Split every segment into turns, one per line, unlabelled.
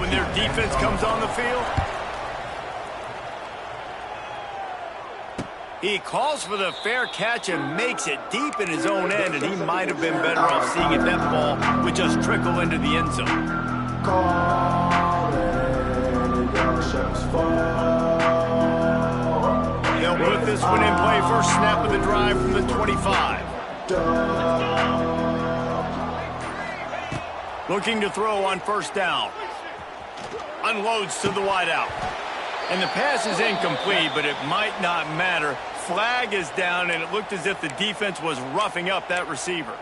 when their defense comes on the field? He calls for the fair catch and makes it deep in his own end, and he might have been better off seeing if that ball would just trickle into the end zone. They'll put this one in play. First snap of the drive from the 25. Looking to throw on first down. Unloads to the wideout. And the pass is incomplete, but it might not matter. Flag is down, and it looked as if the defense was roughing up that receiver.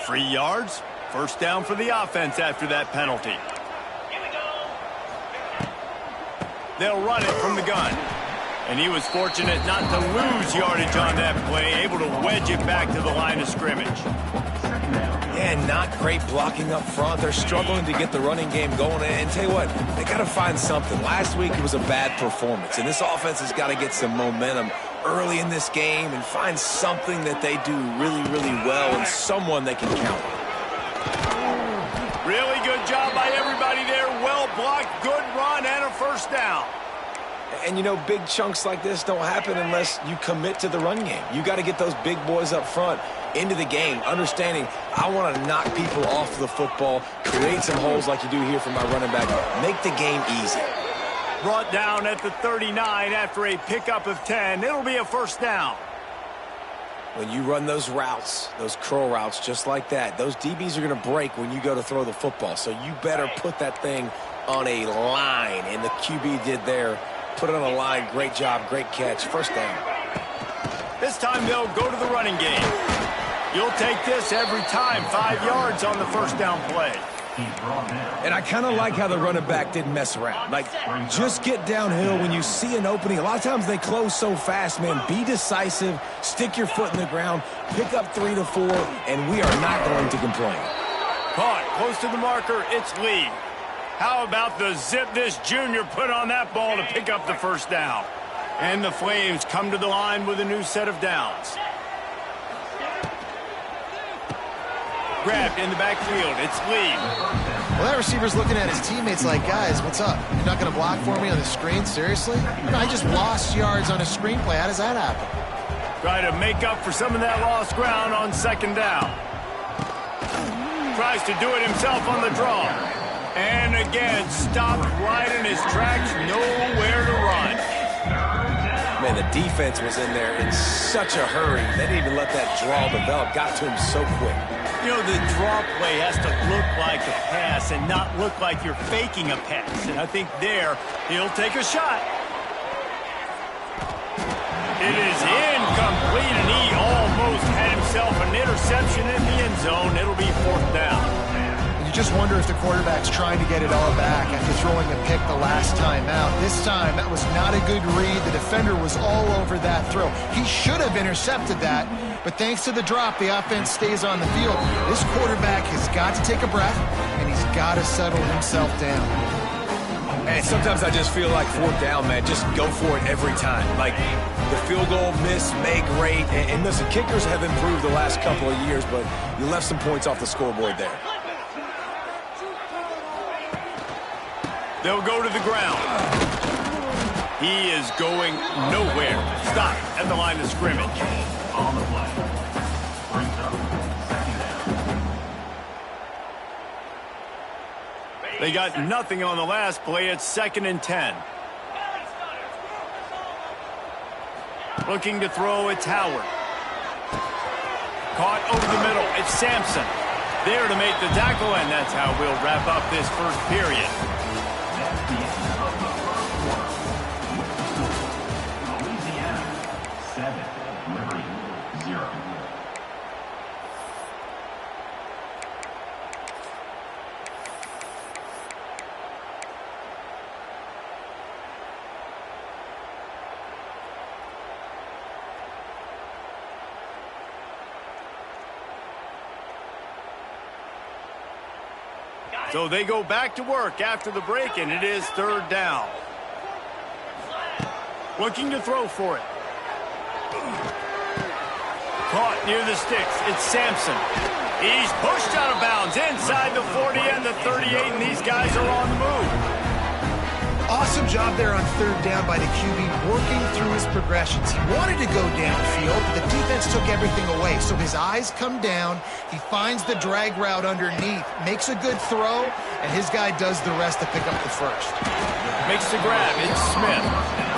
3 yards. First down for the offense after that penalty. They'll run it from the gun. And he was fortunate not to lose yardage on that play, able to wedge it back to the line of scrimmage.
Yeah, not great blocking up front. They're struggling to get the running game going. And tell you what, they got to find something. Last week it was a bad performance, and this offense has got to get some momentum early in this game and find something that they do really, really well and someone they can count on.
Really good job by everybody there. Well blocked, good run, and a first down.
And, you know, big chunks like this don't happen unless you commit to the run game. You got to get those big boys up front into the game, understanding I want to knock people off the football, create some holes like you do here for my running back, make the game easy.
Brought down at the 39 after a pickup of 10. It'll be a first down.
When you run those routes, those curl routes just like that, those DBs are going to break when you go to throw the football. So you better put that thing on a line, and the QB did there. Put it on a line. Great job. Great catch. First down.
This time they'll go to the running game. You'll take this every time. 5 yards on the first down play.
And I kind of like how the running back didn't mess around. Like, just get downhill when you see an opening. A lot of times they close so fast, man. Be decisive. Stick your foot in the ground. Pick up 3 to 4, and we are not going to complain.
Caught. Close to the marker. It's Lee. How about the zip this junior put on that ball to pick up the first down? And the Flames come to the line with a new set of downs. Grabbed in the backfield. It's Lee.
Well, that receiver's looking at his teammates like, guys, what's up? You're not going to block for me on the screen? Seriously? You know, I just lost yards on a screenplay. How does that happen?
Try to make up for some of that lost ground on second down. Tries to do it himself on the draw. And again, stopped right in his tracks, nowhere to run.
Man, the defense was in there in such a hurry. They didn't even let that draw develop. Got to him so quick.
You know, the draw play has to look like a pass and not look like you're faking a pass. And I think there, he'll take a shot. It is incomplete, and he almost had himself an interception in the end zone. It'll be fourth down.
You just wonder if the quarterback's trying to get it all back after throwing a pick the last time out. This time, that was not a good read. The defender was all over that throw. He should have intercepted that, but thanks to the drop, the offense stays on the field. This quarterback has got to take a breath, and he's got to settle himself down.
And sometimes I just feel like fourth down, man, just go for it every time. Like, the field goal miss, make great. And listen, kickers have improved the last couple of years, but you left some points off the scoreboard there.
They'll go to the ground. He is going nowhere. Stop at the line of scrimmage. On the play. Brings up second down. They got nothing on the last play. It's 2nd and 10. Looking to throw, it's Howard. Caught over the middle. It's Sampson. There to make the tackle, and that's how we'll wrap up this first period. So they go back to work after the break, and it is 3rd down. Looking to throw for it. Caught near the sticks. It's Sampson. He's pushed out of bounds inside the 40 and the 38, and these guys are on the move.
Awesome job there on third down by the QB, working through his progressions. He wanted to go downfield, but the defense took everything away. So his eyes come down, he finds the drag route underneath, makes a good throw, and his guy does the rest to pick up the first.
Makes the grab. It's Smith.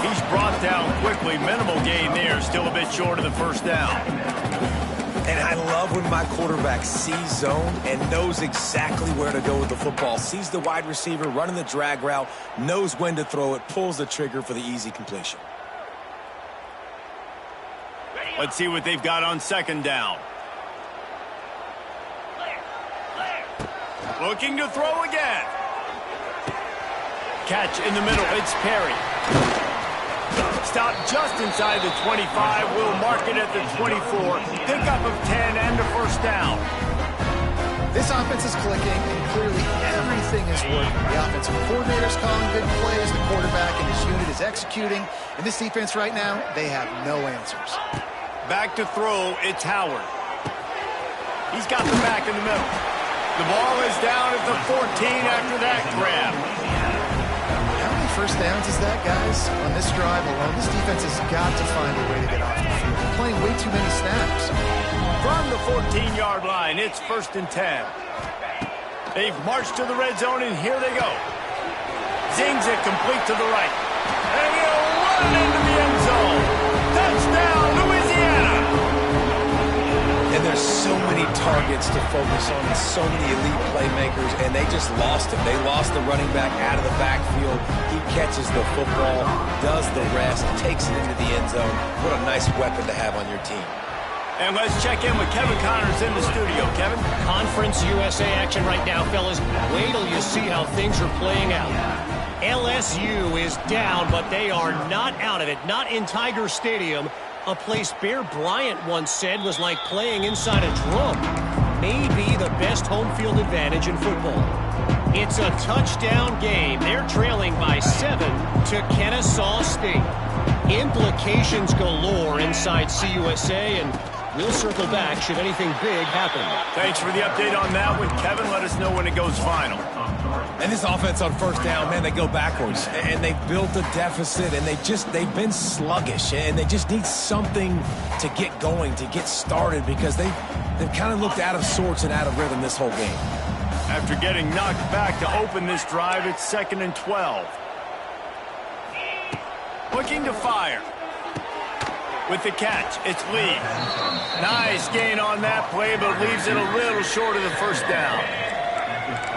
He's brought down quickly. Minimal gain there. Still a bit short of the first down.
And I love when my quarterback sees zone and knows exactly where to go with the football. Sees the wide receiver running the drag route, knows when to throw it, pulls the trigger for the easy completion.
Let's see what they've got on second down. Looking to throw again. Catch in the middle. It's Perry. Stop just inside the 25. We'll mark it at the 24. Pickup of 10 and a first down.
This offense is clicking, and clearly everything is working. The offensive coordinator's calling good plays. The quarterback and his unit is executing. And this defense right now, they have no answers. Back to throw. It's Howard.
He's got the back in the middle. The ball is down at the 14 after that grab.
First downs is that, guys? On this drive alone, this defense has got to find a way to get off the field. They're playing way too many snaps.
From the 14-yard line, it's 1st and 10. They've marched to the red zone, and here they go. Zings it complete to the right. And he'll run into the end zone. Touchdown, Louisiana!
And there's so many targets to focus on and so many elite playmakers, and they just lost him. They lost the running back out of the backfield. He catches the football, does the rest, takes it into the end zone. What a nice weapon to have on your team.
And let's check in with Kevin Connors in the studio. Kevin?
Conference USA action right now, fellas. Wait till you see how things are playing out. LSU is down, but they are not out of it. Not in Tiger Stadium. A place Bear Bryant once said was like playing inside a drum. Maybe the best home field advantage in football. It's a touchdown game. They're trailing by 7 to Kennesaw State. Implications galore inside CUSA, and we'll circle back should anything big happen.
Thanks for the update on that one, Kevin. Let us know when it goes final.
And this offense on first down, man, they go backwards. And they've built a deficit, and they've been sluggish. And they just need something to get going, to get started, because they've kind of looked out of sorts and out of rhythm this whole game.
After getting knocked back to open this drive, it's 2nd and 12. Looking to fire. With the catch, it's Lee. Nice gain on that play, but leaves it a little short of the first down.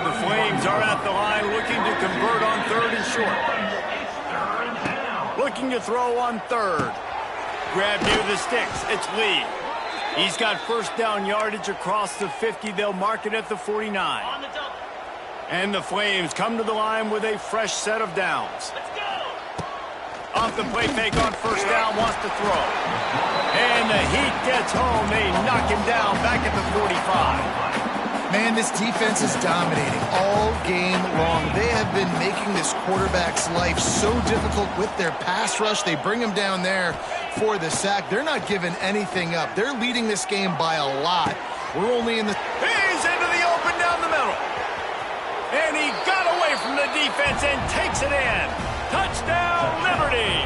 The Flames are at the line looking to convert on 3rd and short. Looking to throw on 3rd. Grab near the sticks. It's Lee. He's got first down yardage across the 50. They'll mark it at the 49. And the Flames come to the line with a fresh set of downs. Off the play fake on first down, wants to throw. And the Heat gets home. They knock him down back at the 45.
Man, this defense is dominating all game long. They have been making this quarterback's life so difficult with their pass rush. They bring him down there for the sack. They're not giving anything up. They're leading this game by a lot. We're only in the...
He's into the open down the middle. And he got away from the defense and takes it in. Touchdown, Liberty.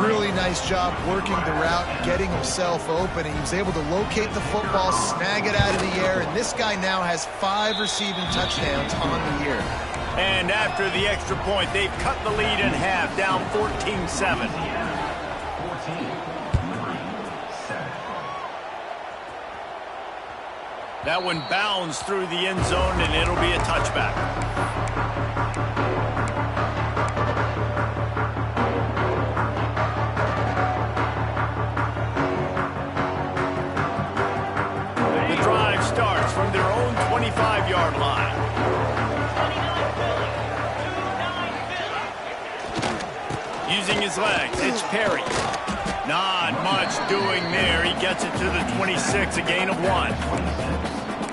Really nice job working the route and getting himself open. He was able to locate the football, snag it out of the air, and this guy now has 5 receiving touchdowns on the year.
And after the extra point, they've cut the lead in half, down 14-7. That one bounds through the end zone, and it'll be a touchback. Starts from their own 25-yard line. Using his legs, it's Perry. Not much doing there. He gets it to the 26, a gain of 1.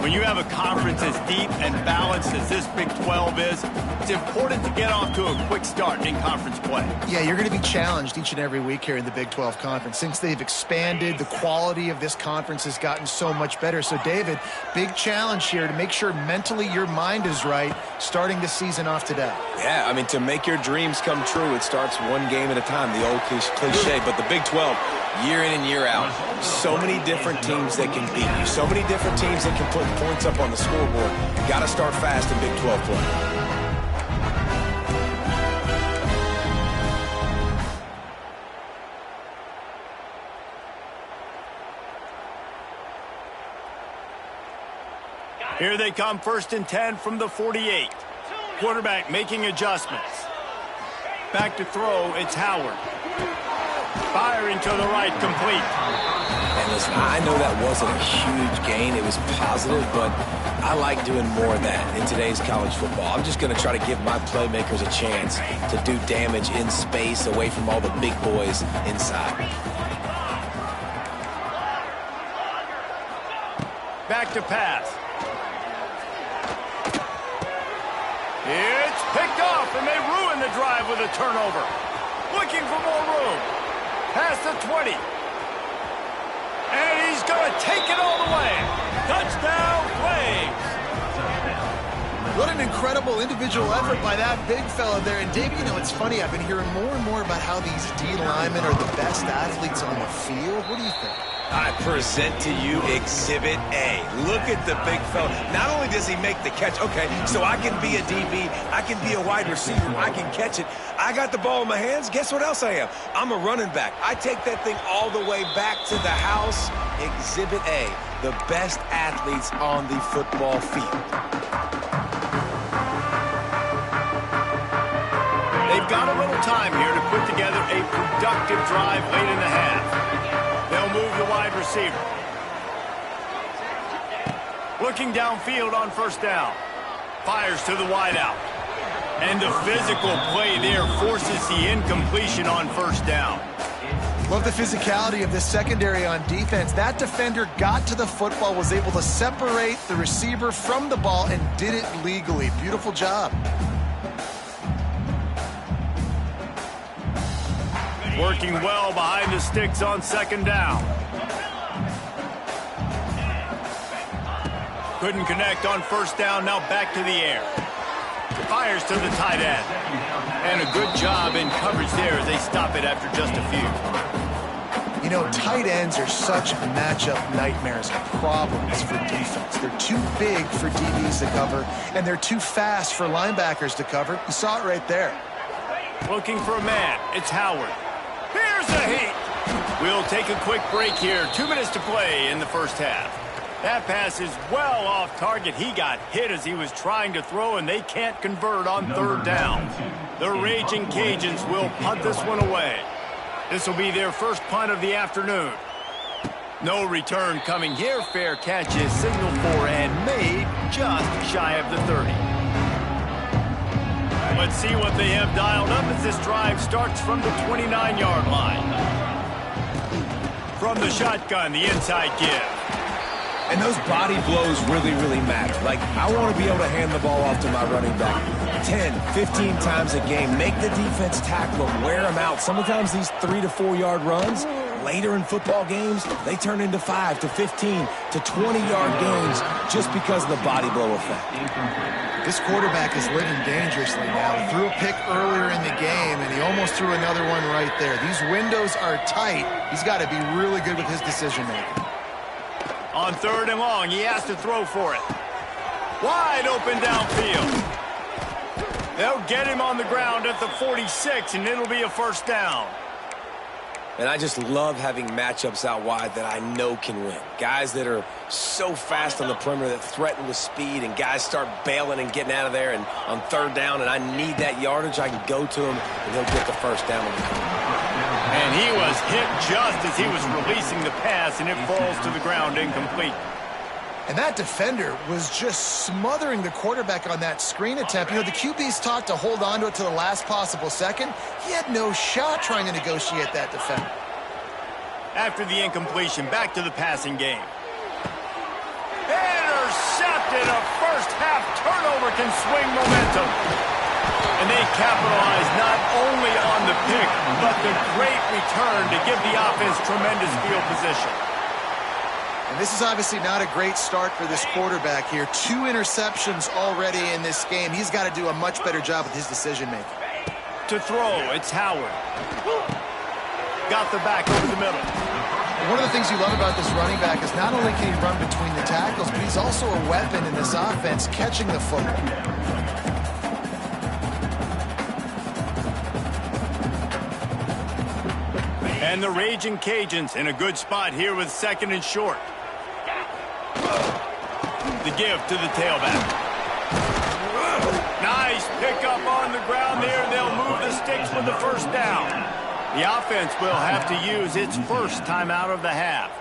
When you have a conference as deep and balanced as this Big 12 is, it's important to get off to a quick start in conference play.
Yeah, you're going to be challenged each and every week here in the Big 12 Conference. Since they've expanded, the quality of this conference has gotten so much better. So, David, big challenge here to make sure mentally your mind is right starting the season off today.
Yeah, I mean, to make your dreams come true, it starts one game at a time, the old cliche. But the Big 12, year in and year out, so many different teams that can beat you, so many different teams that can put points up on the scoreboard. You got to start fast in Big 12 play.
Here they come, 1st and 10 from the 48. Quarterback making adjustments. Back to throw, it's Howard. Firing to the right, complete.
And listen, I know that wasn't a huge gain. It was positive, but I like doing more of that in today's college football. I'm just going to try to give my playmakers a chance to do damage in space away from all the big boys inside.
Back to pass. It's picked off, and they ruin the drive with a turnover. Looking for more room. Past the 20. And he's going to take it all the way. Touchdown, Flames.
What an incredible individual effort by that big fella there. And, Dave, you know, it's funny. I've been hearing more and more about how these D linemen are the best athletes on the field. What do you think?
I present to you Exhibit A. Look at the big fella. Not only does he make the catch, okay, so I can be a DB, I can be a wide receiver, I can catch it. I got the ball in my hands. Guess what else I am? I'm a running back. I take that thing all the way back to the house. Exhibit A, the best athletes on the football field.
They've got a little time here to put together a productive drive late in the half. They'll move the wide receiver. Looking downfield on 1st down. Fires to the wideout. And the physical play there forces the incompletion on 1st down.
Love the physicality of this secondary on defense. That defender got to the football, was able to separate the receiver from the ball, and did it legally. Beautiful job.
Working well behind the sticks on 2nd down. Couldn't connect on 1st down, now back to the air. Fires to the tight end. And a good job in coverage there as they stop it after just a few.
You know, tight ends are such matchup nightmares and problems for defense. They're too big for DBs to cover, and they're too fast for linebackers to cover. You saw it right there.
Looking for a man, it's Howard. Here's the heat. We'll take a quick break here. 2 minutes to play in the 1st half. That pass is well off target. He got hit as he was trying to throw, and they can't convert on 3rd down. The Raging Cajuns will punt this one away. This will be their first punt of the afternoon. No return coming here. Fair catch is signaled for and made just shy of the 30. Let's see what they have dialed up as this drive starts from the 29-yard line. From the shotgun, the inside give.
And those body blows really, really matter. Like, I want to be able to hand the ball off to my running back 10, 15 times a game. Make the defense tackle them, wear them out. Sometimes these 3 to 4 yard runs, later in football games, they turn into 5 to 15 to 20-yard games just because of the body blow effect.
This quarterback is living dangerously now. He threw a pick earlier in the game, and he almost threw another one right there. These windows are tight. He's got to be really good with his decision-making.
On 3rd and long, he has to throw for it. Wide open downfield. They'll get him on the ground at the 46, and it'll be a 1st down.
And I just love having matchups out wide that I know can win. Guys that are so fast on the perimeter that threaten with speed, and guys start bailing and getting out of there, and on 3rd down, and I need that yardage, I can go to him, and he'll get the 1st down on the corner.
And he was hit just as he was releasing the pass, and it falls to the ground incomplete.
And that defender was just smothering the quarterback on that screen attempt. You know, the QB's taught to hold on to it to the last possible second. He had no shot trying to negotiate that defender.
After the incompletion, back to the passing game. Intercepted! turnover can swing momentum. And they capitalize not only on the pick, but the great return to give the offense tremendous field position.
And this is obviously not a great start for this quarterback here. 2 interceptions already in this game. He's got to do a much better job with his decision-making.
To throw, it's Howard. Got the back over the middle.
One of the things you love about this running back is not only can he run between the tackles, but he's also a weapon in this offense, catching the football.
And the Raging Cajuns in a good spot here with 2nd and short. The give to the tailback. Nice pickup on the ground there. They'll move the sticks with the first down. The offense will have to use its first time out of the half.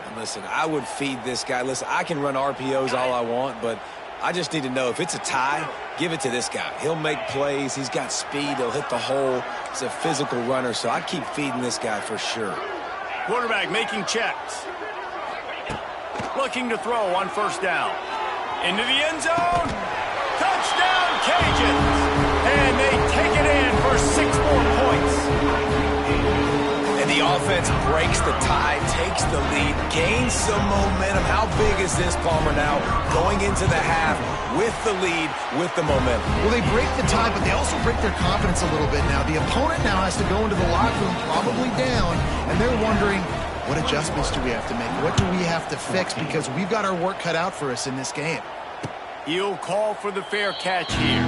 And listen, I would feed this guy. Listen, I can run RPOs all I want, but I just need to know if it's a tie, give it to this guy. He'll make plays. He's got speed. He'll hit the hole. He's a physical runner, so I keep feeding this guy for sure.
Quarterback making checks. Looking to throw on first down. Into the end zone. Touchdown, Cajuns. And they take it in for 6 more points.
And the offense breaks the tie, takes the lead, gains some momentum. How big is this, Palmer, now? Going into the half with the lead, with the momentum.
Well, they break the tie, but they also break their confidence a little bit now. The opponent now has to go into the locker room probably down, and they're wondering, what adjustments do we have to make? What do we have to fix? Because we've got our work cut out for us in this game.
He'll call for the fair catch here.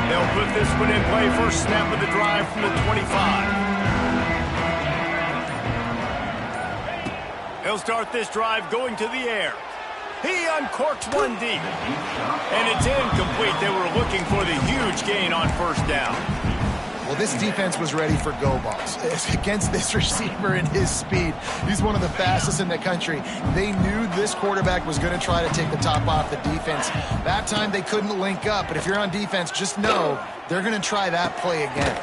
They'll put this one in play. First snap of the drive from the 25. He'll start this drive going to the air. He uncorks one deep. And it's incomplete. They were looking for the huge gain on first down.
Well, this defense was ready for go balls. Against this receiver and his speed, he's one of the fastest in the country. They knew this quarterback was going to try to take the top off the defense. That time they couldn't link up, but if you're on defense, just know they're going to try that play again.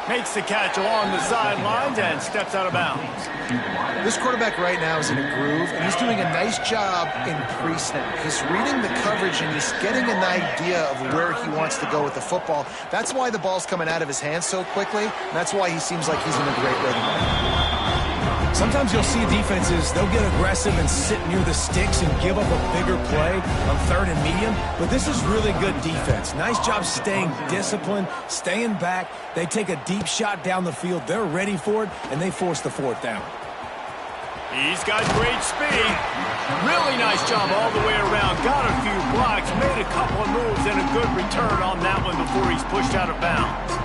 Makes the catch along the sidelines and steps out of bounds.
This quarterback right now is in a groove, and he's doing a nice job in pre-snap. He's reading the coverage, and he's getting an idea of where he wants to go with the football. That's why the ball's coming out of his hands so quickly, and that's why he seems like he's in a great rhythm.
Sometimes you'll see defenses, they'll get aggressive and sit near the sticks and give up a bigger play on 3rd and medium, but this is really good defense. Nice job staying disciplined, staying back. They take a deep shot down the field. They're ready for it, and they force the 4th down.
He's got great speed. Really nice job all the way around. Got a few blocks, made a couple of moves, and a good return on that one before he's pushed out of bounds.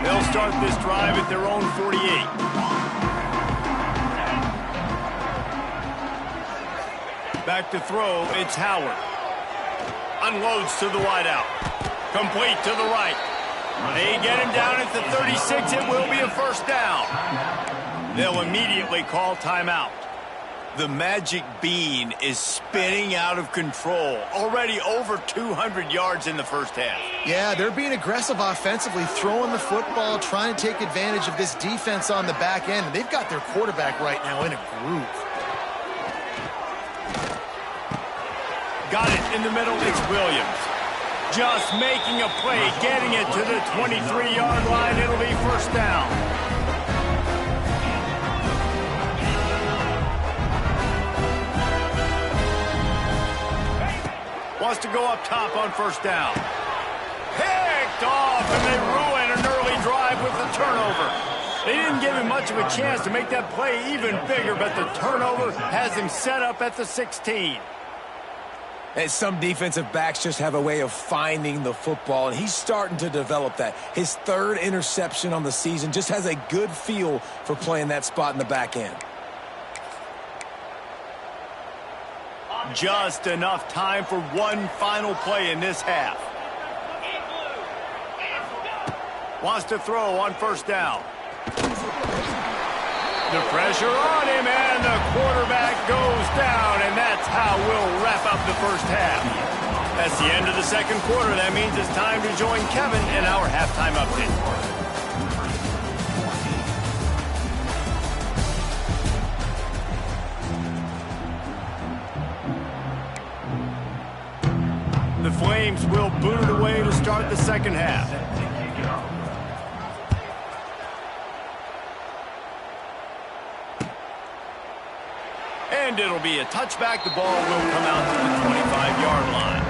They'll start this drive at their own 48. Back to throw, it's Howard. Unloads to the wideout. Complete to the right. They get him down at the 36. It will be a first down. They'll immediately call timeout. The magic bean is spinning out of control. Already over 200 yards in the first half.
Yeah, they're being aggressive offensively, throwing the football, trying to take advantage of this defense on the back end. And they've got their quarterback right now in a groove.
Got it in the middle. It's Williams. Just making a play, getting it to the 23-yard line. It'll be first down. Wants to go up top on first down. Picked off, and they ruin an early drive with the turnover. They didn't give him much of a chance to make that play even bigger, but the turnover has him set up at the 16.
And some defensive backs just have a way of finding the football, and he's starting to develop that. His 3rd interception on the season, just has a good feel for playing that spot in the back end.
Just enough time for one final play in this half. Wants to throw on first down. The pressure on him, and the quarterback goes down, and that's how we'll wrap up the first half. That's the end of the second quarter. That means it's time to join Kevin in our halftime update. The Flames will boot it away to start the second half. And it'll be a touchback. The ball will come out to the 25-yard line.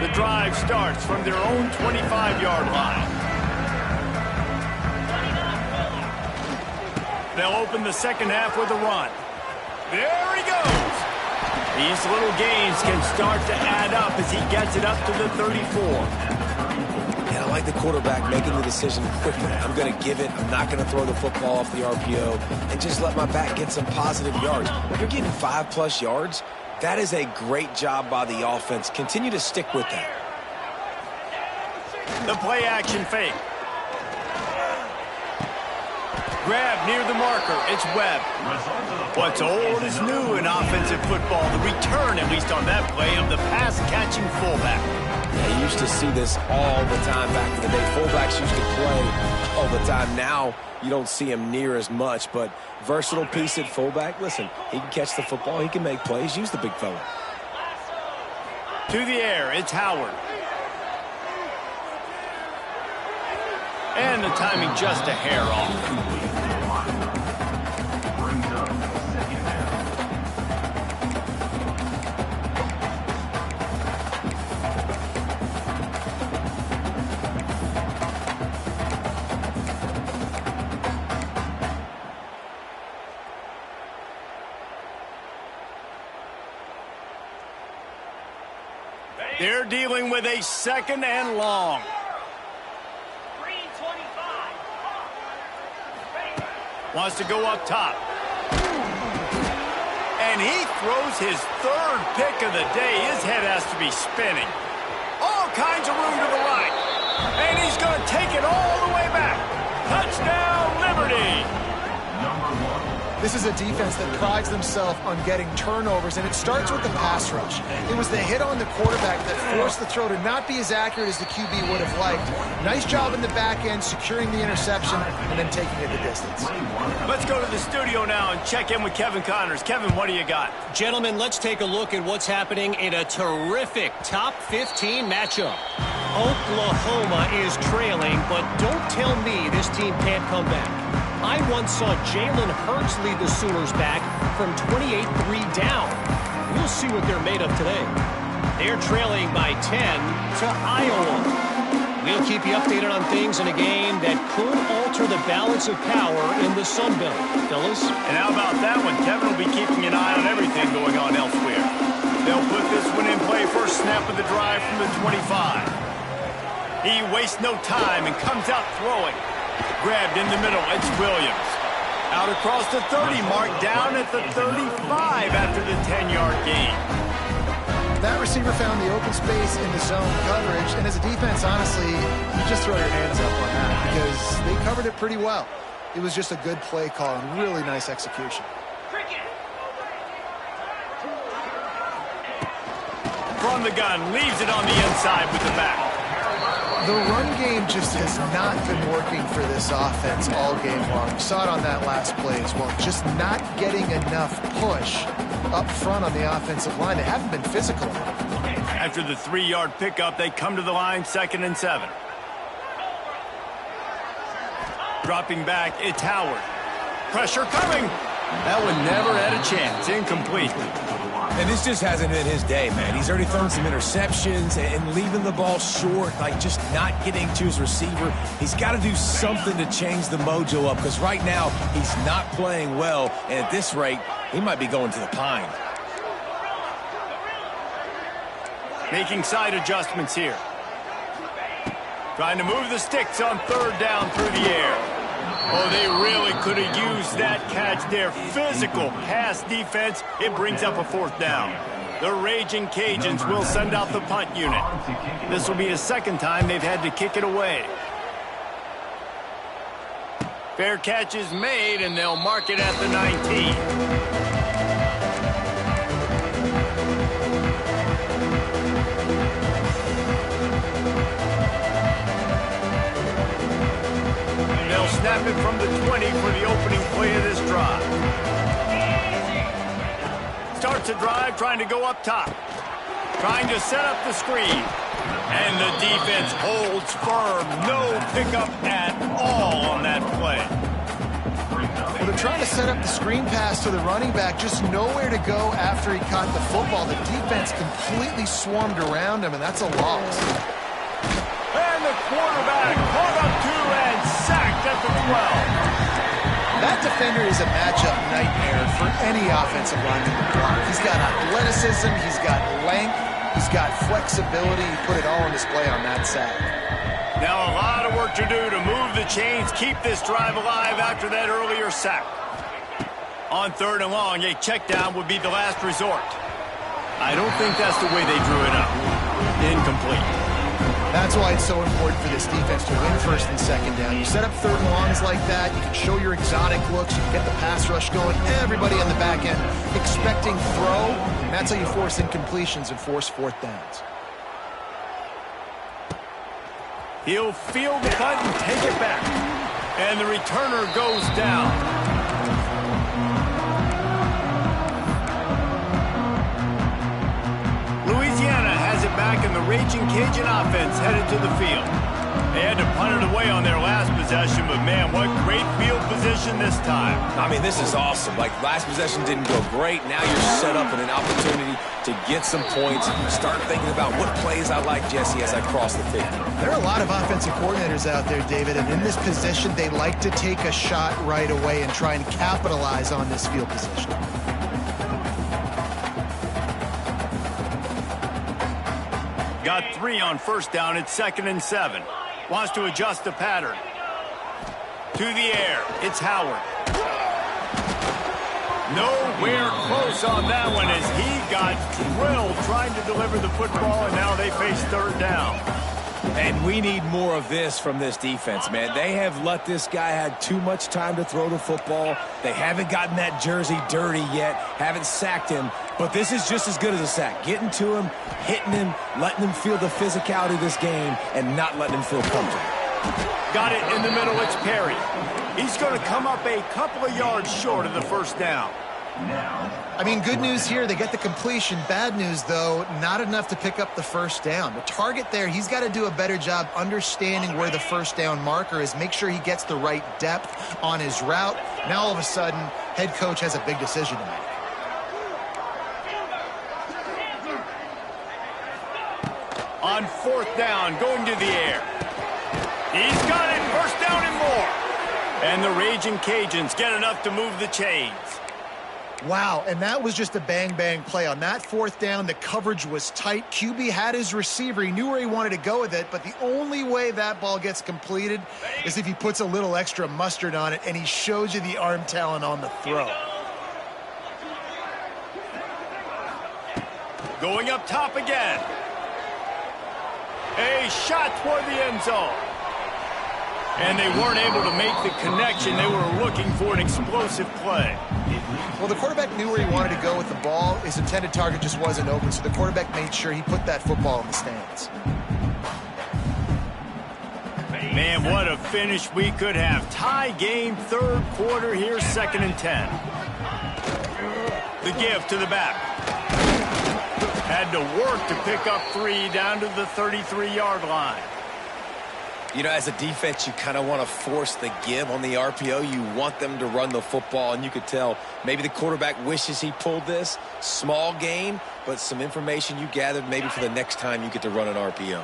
The drive starts from their own 25-yard line. They'll open the second half with a run. There he goes. These little gains can start to add up as he gets it up to the 34.
And I like the quarterback making the decision quickly. I'm going to give it. I'm not going to throw the football off the RPO and just let my back get some positive yards. If you're getting 5+ yards, that is a great job by the offense. Continue to stick with that.
The play action fake. Grab near the marker. It's Webb. What's old is new in offensive football. The return, at least on that play, of the pass-catching fullback.
Yeah, you used to see this all the time back in the day. Fullbacks used to play all the time. Now you don't see him near as much, but versatile piece at fullback. Listen, he can catch the football. He can make plays. Use the big fella.
To the air, it's Howard. And the timing just a hair off. They're dealing with a second and long. Wants to go up top. And he throws his third pick of the day. His head has to be spinning. All kinds of room to the right. And he's going to take it all the way back. Touchdown, Liberty.
This is a defense that prides themselves on getting turnovers, and it starts with the pass rush. It was the hit on the quarterback that forced the throw to not be as accurate as the QB would have liked. Nice job in the back end, securing the interception, and then taking it the distance.
Let's go to the studio now and check in with Kevin Connors. Kevin, what do you got?
Gentlemen, let's take a look at what's happening in a terrific top 15 matchup. Oklahoma is trailing, but don't tell me this team can't come back. I once saw Jalen Hurts lead the Sooners back from 28-3 down. We'll see what they're made of today. They're trailing by 10 to Iowa. We'll keep you updated on things in a game that could alter the balance of power in the Sun Belt, fellas.
And how about that one? Kevin will be keeping an eye on everything going on elsewhere. They'll put this one in play. First snap of the drive from the 25. He wastes no time and comes out throwing. Grabbed in the middle, it's Williams. Out across the 30 mark, down at the 35 after the 10-yard gain.
That receiver found the open space in the zone coverage, and as a defense, honestly, you just throw your hands up on that because they covered it pretty well. It was just a good play call and really nice execution.
From the gun, leaves it on the inside with the back.
The run game just has not been working for this offense all game long. You saw it on that last play as well. Just not getting enough push up front on the offensive line. They haven't been physical.
After the 3-yard pickup, they come to the line, 2nd and 7. Dropping back, it's Howard. Pressure coming. That one never had a chance. Incomplete.
And this just hasn't been his day, man. He's already thrown some interceptions and leaving the ball short, like just not getting to his receiver. He's got to do something to change the mojo up because right now he's not playing well. And at this rate, he might be going to the pine.
Making side adjustments here. Trying to move the sticks on 3rd down through the air. Oh, they really could have used that catch there. Physical pass defense. It brings up a 4th down. The Raging Cajuns will send out the punt unit. This will be the second time they've had to kick it away. Fair catch is made, and they'll mark it at the 19. They'll snap it from the 20 for the opening play of this drive. Starts a drive trying to go up top. Trying to set up the screen. And the defense holds firm. No pickup at all on that play.
Well, they're trying to set up the screen pass to the running back. Just nowhere to go after he caught the football. The defense completely swarmed around him, and that's a loss.
And the quarterback caught up to and sacked at the 12.
That defender is a matchup nightmare for any offensive lineman to block. He's got athleticism, he's got length, he's got flexibility. He put it all on display on that sack.
Now a lot of work to do to move the chains, keep this drive alive after that earlier sack. On 3rd and long, a check down would be the last resort. I don't think that's the way they drew it up. Incomplete.
That's why it's so important for this defense to win 1st and 2nd down. You set up 3rd and longs like that, you can show your exotic looks, you can get the pass rush going, everybody on the back end expecting throw, and that's how you force incompletions and force 4th downs.
He'll field the punt and take it back. And the returner goes down. Louisiana has it back, and the Raging Cajun offense headed to the field. They had to punt it away on their last possession, but man, what great field position this time.
I mean, this is awesome. Like, last possession didn't go great. Now you're set up in an opportunity to get some points. Start thinking about what plays I like, Jesse, as I cross the 50.
There are a lot of offensive coordinators out there, David, and in this position, they like to take a shot right away and try and capitalize on this field position.
Got 3 on 1st down. It's 2nd and 7. Wants to adjust the pattern. To the air. It's Howard. Nowhere close on that one as he got drilled trying to deliver the football, and now they face 3rd down.
And we need more of this from this defense, man. They have let this guy have too much time to throw the football. They haven't gotten that jersey dirty yet, haven't sacked him. But this is just as good as a sack. Getting to him, hitting him, letting him feel the physicality of this game, and not letting him feel comfortable.
Got it in the middle. It's Perry. He's going to come up a couple of yards short of the 1st down.
I mean, good news here, they get the completion. Bad news, though, not enough to pick up the 1st down. The target there, he's got to do a better job understanding where the 1st down marker is, make sure he gets the right depth on his route. Now, all of a sudden, head coach has a big decision to make.
On 4th down, going to the air. He's got it, 1st down and more. And the Raging Cajuns get enough to move the chains.
Wow, and that was just a bang-bang play. On that 4th down, the coverage was tight. QB had his receiver. He knew where he wanted to go with it, but the only way that ball gets completed is if he puts a little extra mustard on it, and he shows you the arm talent on the throw.
Going up top again. A shot toward the end zone. And they weren't able to make the connection. They were looking for an explosive play.
Well, the quarterback knew where he wanted to go with the ball. His intended target just wasn't open, so the quarterback made sure he put that football in the stands.
Man, what a finish we could have. Tie game, 3rd quarter here, 2nd and 10. The give to the back. Had to work to pick up 3 down to the 33-yard line.
You know, as a defense, you kind of want to force the give on the RPO. You want them to run the football, and you could tell maybe the quarterback wishes he pulled this. Small gain, but some information you gathered maybe for the next time you get to run an RPO.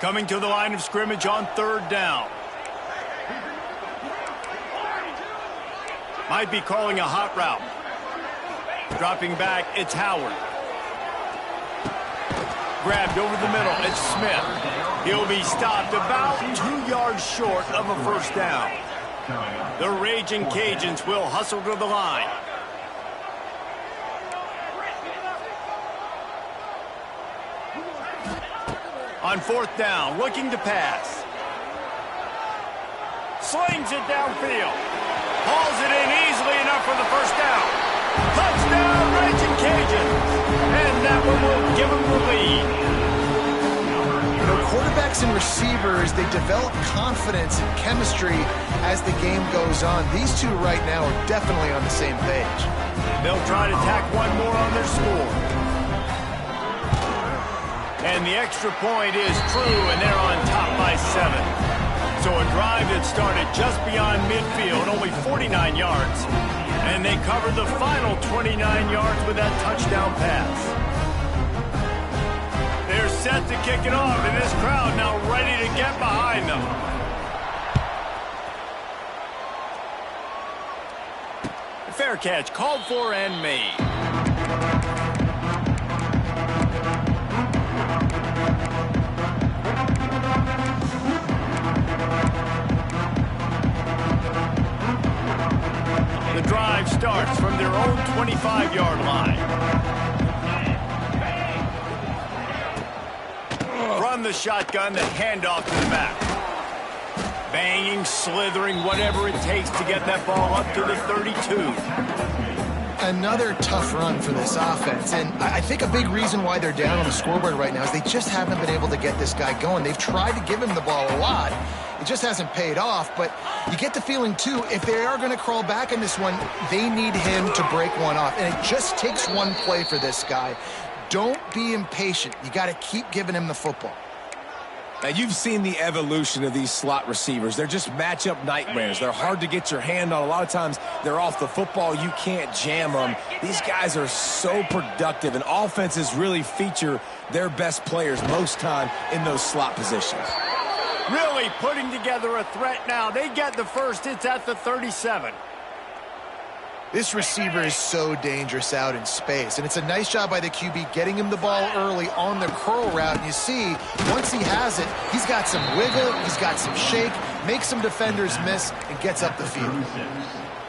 Coming to the line of scrimmage on 3rd down. Might be calling a hot route. Dropping back, it's Howard. Grabbed over the middle, it's Smith. He'll be stopped about 2 yards short of a 1st down. The Raging Cajuns will hustle to the line. On 4th down, looking to pass. Slings it downfield. Hauls it in easily enough for the first down. Touchdown, Raging Cajuns. And that one will give them the lead.
You know, quarterbacks and receivers, they develop confidence and chemistry as the game goes on. These two right now are definitely on the same page.
They'll try to tack one more on their score. And the extra point is true, and they're on top by 7. So a drive that started just beyond midfield, only 49 yards. And they covered the final 29 yards with that touchdown pass. They're set to kick it off, and this crowd now ready to get behind them. Fair catch called for and made. The drive starts from their own 25-yard line. Run the shotgun, the handoff to the back. Banging, slithering, whatever it takes to get that ball up to the 32.
Another tough run for this offense, and I think a big reason why they're down on the scoreboard right now is they just haven't been able to get this guy going. They've tried to give him the ball a lot. It just hasn't paid off, but you get the feeling, too, if they are going to crawl back in this one, they need him to break one off, and it just takes one play for this guy. Don't be impatient. You got to keep giving him the football.
Now, you've seen the evolution of these slot receivers. They're just matchup nightmares. They're hard to get your hand on. A lot of times, they're off the football. You can't jam them. These guys are so productive, and offenses really feature their best players most time in those slot positions.
Really putting together a threat now. They get the first. It's at the 37.
This receiver is so dangerous out in space, and it's a nice job by the QB getting him the ball early on the curl route. And you see, once he has it, he's got some wiggle, he's got some shake, makes some defenders miss, and gets up the field.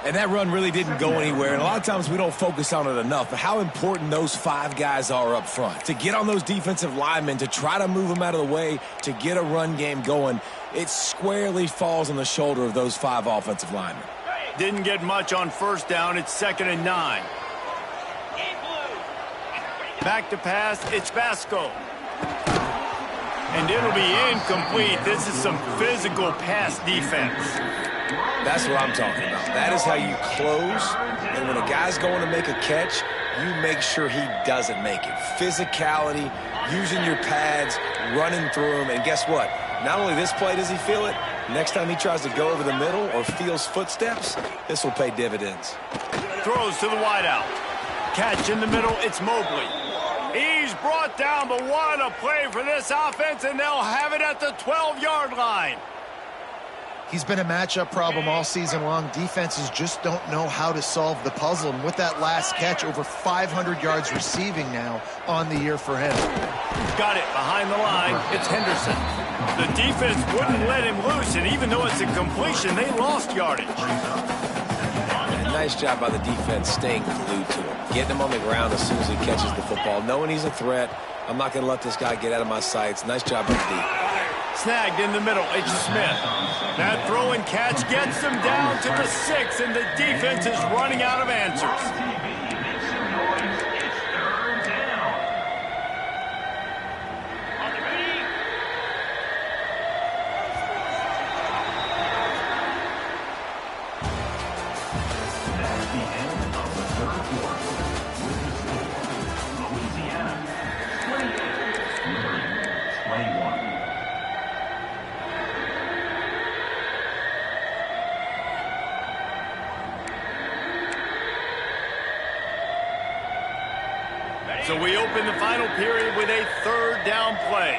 And that run really didn't go anywhere, and a lot of times we don't focus on it enough, but how important those 5 guys are up front. To get on those defensive linemen, to try to move them out of the way, to get a run game going, it squarely falls on the shoulder of those 5 offensive linemen.
Didn't get much on first down. It's 2nd and 9. Back to pass. It's Vasco. And it'll be incomplete. This is some physical pass defense.
That's what I'm talking about. That is how you close. And when a guy's going to make a catch, you make sure he doesn't make it. Physicality, using your pads, running through them. And guess what? Not only this play does he feel it, next time he tries to go over the middle or feels footsteps, this will pay dividends.
Throws to the wideout. Catch in the middle, it's Mobley. He's brought down, but what a play for this offense, and they'll have it at the 12-yard line.
He's been a matchup problem all season long. Defenses just don't know how to solve the puzzle. And with that last catch, over 500 yards receiving now on the year for him.
Got it behind the line. It's Henderson. The defense wouldn't let him loose, and even though it's a completion, they lost yardage.
Nice job by the defense staying glued to him. Getting him on the ground as soon as he catches the football. Knowing he's a threat, I'm not going to let this guy get out of my sights. Nice job by the D.
Snagged in the middle, it's Smith. That throw and catch gets them down to the 6, and the defense is running out of answers. So we open the final period with a 3rd down play.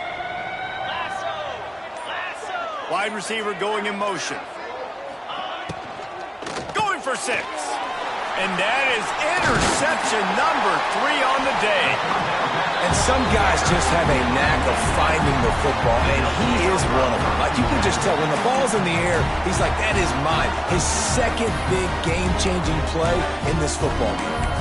Wide receiver going in motion. Going for 6. And that is interception number 3 on the day.
And some guys just have a knack of finding the football, and he is one of them. Like, you can just tell when the ball's in the air, he's like, that is mine. His second big game-changing play in this football game.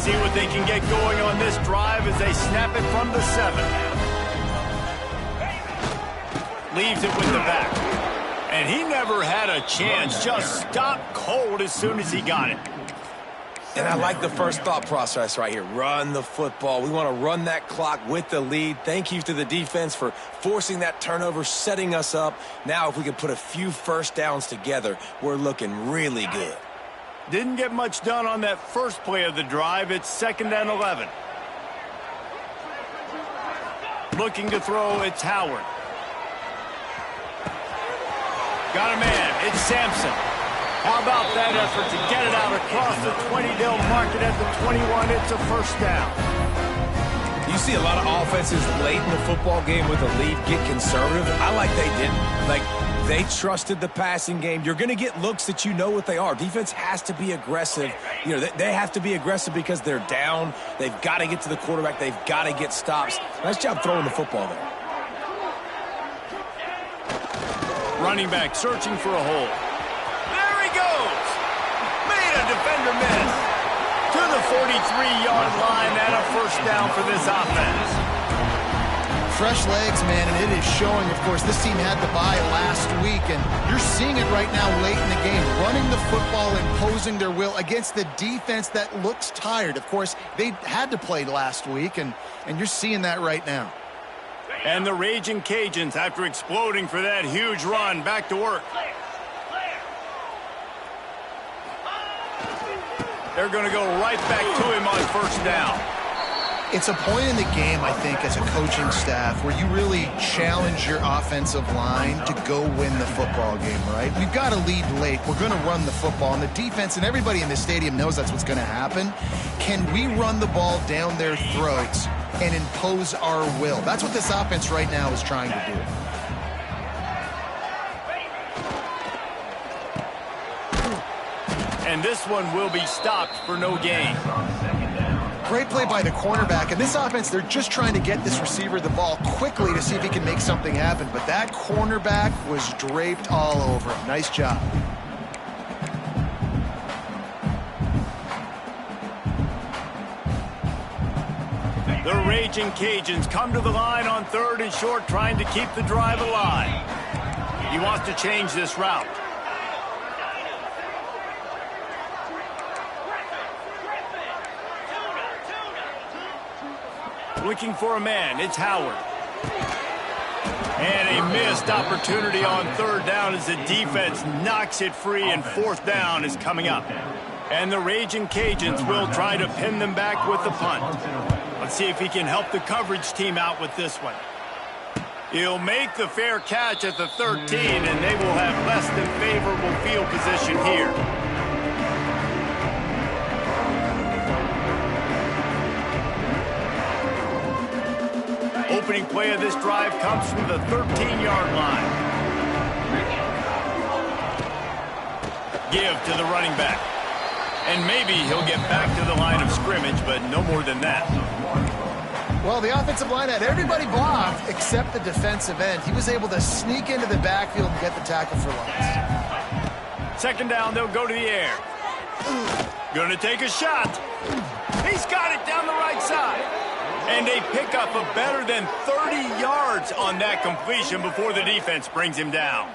See what they can get going on this drive as they snap it from the 7. Leaves it with the back. And he never had a chance. Just stopped cold as soon as he got it.
And I like the first thought process right here. Run the football. We want to run that clock with the lead. Thank you to the defense for forcing that turnover, setting us up. Now if we can put a few first downs together, we're looking really good.
Didn't get much done on that first play of the drive. It's 2nd and 11. Looking to throw, it's Howard. Got a man. It's Sampson. How about that effort to get it out across the 20? They'll mark it at the 21. It's a first down.
You see a lot of offenses late in the football game with a lead get conservative. I like they didn't. Like, they trusted the passing game. You're going to get looks that you know what they are. Defense has to be aggressive. You know, they have to be aggressive because they're down. They've got to get to the quarterback. They've got to get stops. Nice job throwing the football there.
Running back searching for a hole. There he goes. Made a defender miss. To the 43-yard line and a first down for this offense.
Fresh legs, man, and it is showing. Of course, this team had the bye last week, and you're seeing it right now late in the game. Running the football, imposing their will against the defense that looks tired. Of course, they had to play last week, and you're seeing that right now.
And the Raging Cajuns, after exploding for that huge run, back to work. They're going to go right back to him on first down.
It's a point in the game, I think, as a coaching staff where you really challenge your offensive line to go win the football game, right? We've got to lead late. We're going to run the football. And the defense and everybody in the stadium knows that's what's going to happen. Can we run the ball down their throats and impose our will? That's what this offense right now is trying to do.
And this one will be stopped for no gain.
Great play by the cornerback. And this offense, they're just trying to get this receiver the ball quickly to see if he can make something happen. But that cornerback was draped all over him. Nice job.
The Raging Cajuns come to the line on 3rd and short, trying to keep the drive alive. He wants to change this route. Looking for a man, it's Howard. And a missed opportunity on 3rd down as the defense knocks it free, and 4th down is coming up. And the Raging Cajuns will try to pin them back with the punt. Let's see if he can help the coverage team out with this one. He'll make the fair catch at the 13, and they will have less than favorable field position here. Opening play of this drive comes from the 13-yard line. Give to the running back. And maybe he'll get back to the line of scrimmage, but no more than that.
Well, the offensive line had everybody blocked except the defensive end. He was able to sneak into the backfield and get the tackle for loss.
2nd down, they'll go to the air. Gonna take a shot. He's got it down the right side. And they pick up a better than 30 yards on that completion before the defense brings him down.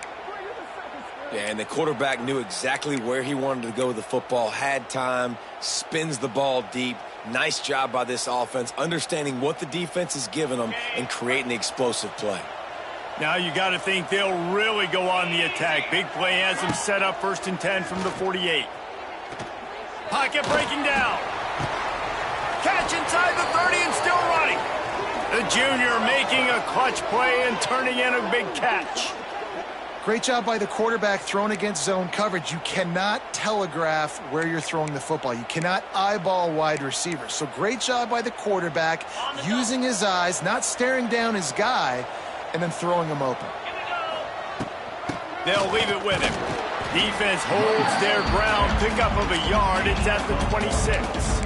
Yeah, and the quarterback knew exactly where he wanted to go with the football, had time, spins the ball deep. Nice job by this offense, understanding what the defense is giving them and creating the explosive play.
Now you got to think they'll really go on the attack. Big play has them set up 1st and 10 from the 48. Pocket breaking down. Catch inside the 30 and still running. The junior making a clutch play and turning in a big catch.
Great job by the quarterback thrown against zone coverage. You cannot telegraph where you're throwing the football. You cannot eyeball wide receivers. So great job by the quarterback using his eyes, not staring down his guy, and then throwing him open.
They'll leave it with him. Defense holds their ground. Pickup of a yard. It's at the 26.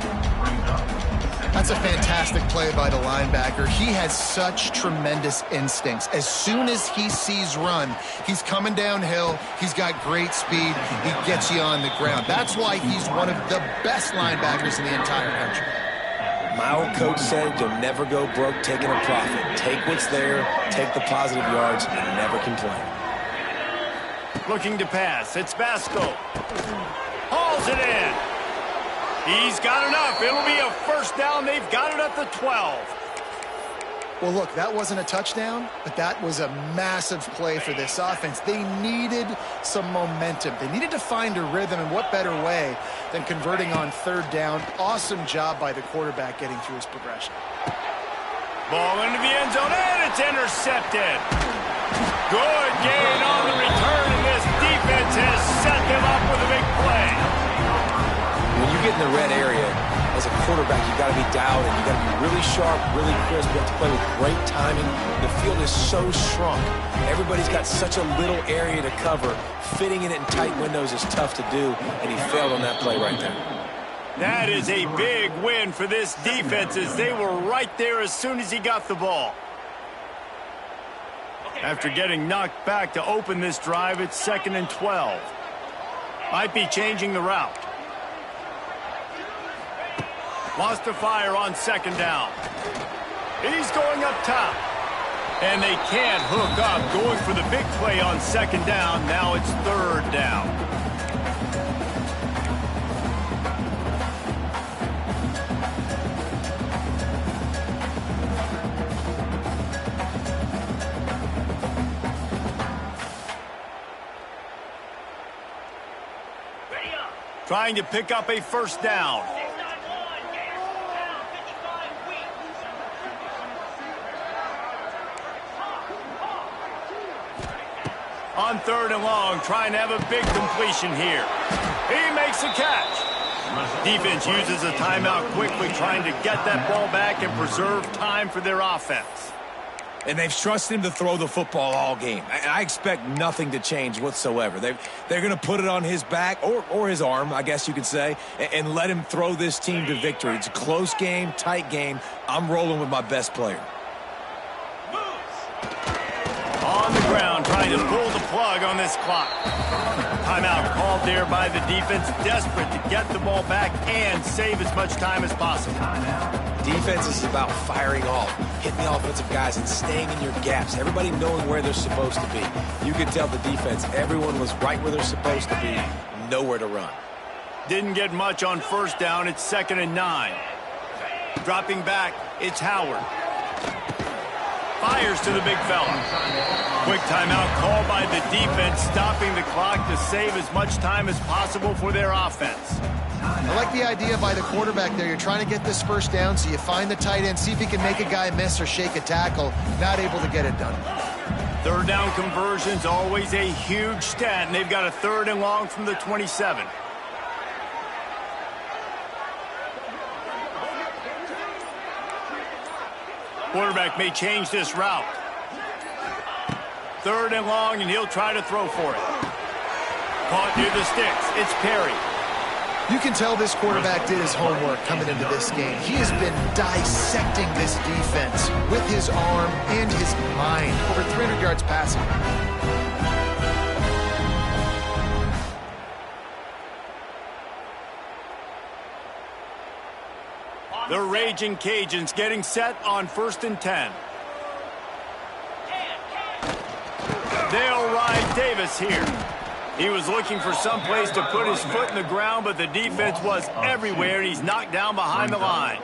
That's a fantastic play by the linebacker. He has such tremendous instincts. As soon as he sees run, he's coming downhill. He's got great speed. He gets you on the ground. That's why he's one of the best linebackers in the entire country.
My old coach said you'll never go broke taking a profit. Take what's there, take the positive yards, and never complain.
Looking to pass. It's Vasco. Hauls it in. He's got enough. It'll be a first down. They've got it at the 12.
Well, look, that wasn't a touchdown, but that was a massive play for this offense. They needed some momentum. They needed to find a rhythm, and what better way than converting on third down. Awesome job by the quarterback getting through his progression.
Ball into the end zone, and it's intercepted. Good gain on the return, and this defense has set them up with a big play.
When you get in the red area, as a quarterback, you got to be dialed in. You got to be really sharp, really crisp. You have to play with great timing. The field is so shrunk. Everybody's got such a little area to cover. Fitting it in tight windows is tough to do, and he failed on that play right there.
That is a big win for this defense, as they were right there as soon as he got the ball. After getting knocked back to open this drive, it's 2nd and 12. Might be changing the route. Wants to fire on 2nd down. He's going up top. And they can't hook up, going for the big play on 2nd down. Now it's 3rd down. Trying to pick up a first down. On 3rd and long, trying to have a big completion here. He makes a catch. Defense uses a timeout quickly, trying to get that ball back and preserve time for their offense.
And they've trusted him to throw the football all game. I expect nothing to change whatsoever. They're going to put it on his back, or his arm, I guess you could say, and let him throw this team to victory. It's a close game, tight game. I'm rolling with my best player.
On the ground, trying to pull the plug on this clock. Timeout called there by the defense, desperate to get the ball back and save as much time as possible.
Defense is about firing off, hitting the offensive guys and staying in your gaps. Everybody knowing where they're supposed to be. You could tell the defense, everyone was right where they're supposed to be, nowhere to run.
Didn't get much on 1st down. It's 2nd and 9. Dropping back, it's Howard. Fires to the big fella. Quick timeout called by the defense, stopping the clock to save as much time as possible for their offense.
I like the idea by the quarterback there. You're trying to get this first down, so you find the tight end, see if he can make a guy miss or shake a tackle. Not able to get it done.
3rd down conversion's always a huge stat, and they've got a 3rd and long from the 27. Quarterback may change this route. 3rd and long, and he'll try to throw for it. Caught near the sticks. It's Perry.
You can tell this quarterback did his homework coming into this game. He has been dissecting this defense with his arm and his mind. Over 300 yards passing.
The Raging Cajuns getting set on 1st and 10. They'll ride Davis here. He was looking for some place to put his foot in the ground, but the defense was everywhere, and he's knocked down behind the line.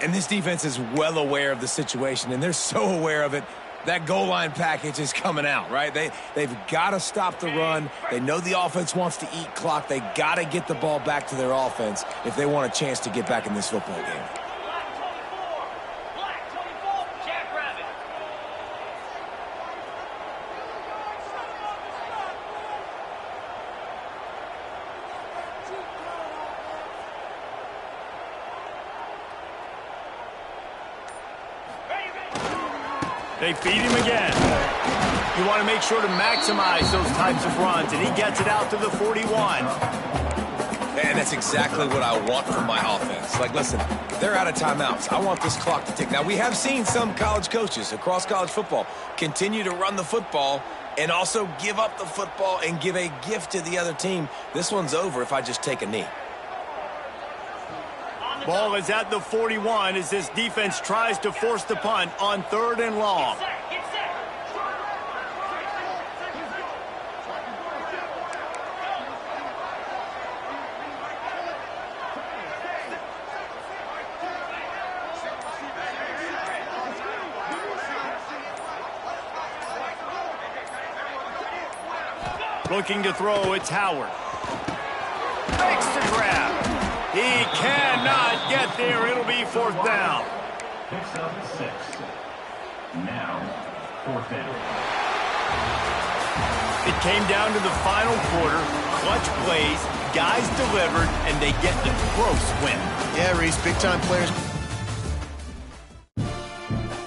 And this defense is well aware of the situation, and they're so aware of it. That goal line package is coming out, right? They've got to stop the run. They know the offense wants to eat clock. They got to get the ball back to their offense if they want a chance to get back in this football game.
They feed him again. You want to make sure to maximize those types of runs, and he gets it out to the 41.
And that's exactly what I want from my offense. Like, listen, they're out of timeouts. I want this clock to tick. Now, we have seen some college coaches across college football continue to run the football and also give up the football and give a gift to the other team. This one's over if I just take a knee.
Ball is at the 41 as this defense tries to force the punt on 3rd and long. Looking to throw, it's Howard. Makes the grab. He cannot get there. It'll be 4th down.
Picks up 6. Now, 4th down.
It came down to the final quarter. Clutch plays, guys delivered, and they get the gross win.
Yeah, Reese, big-time players.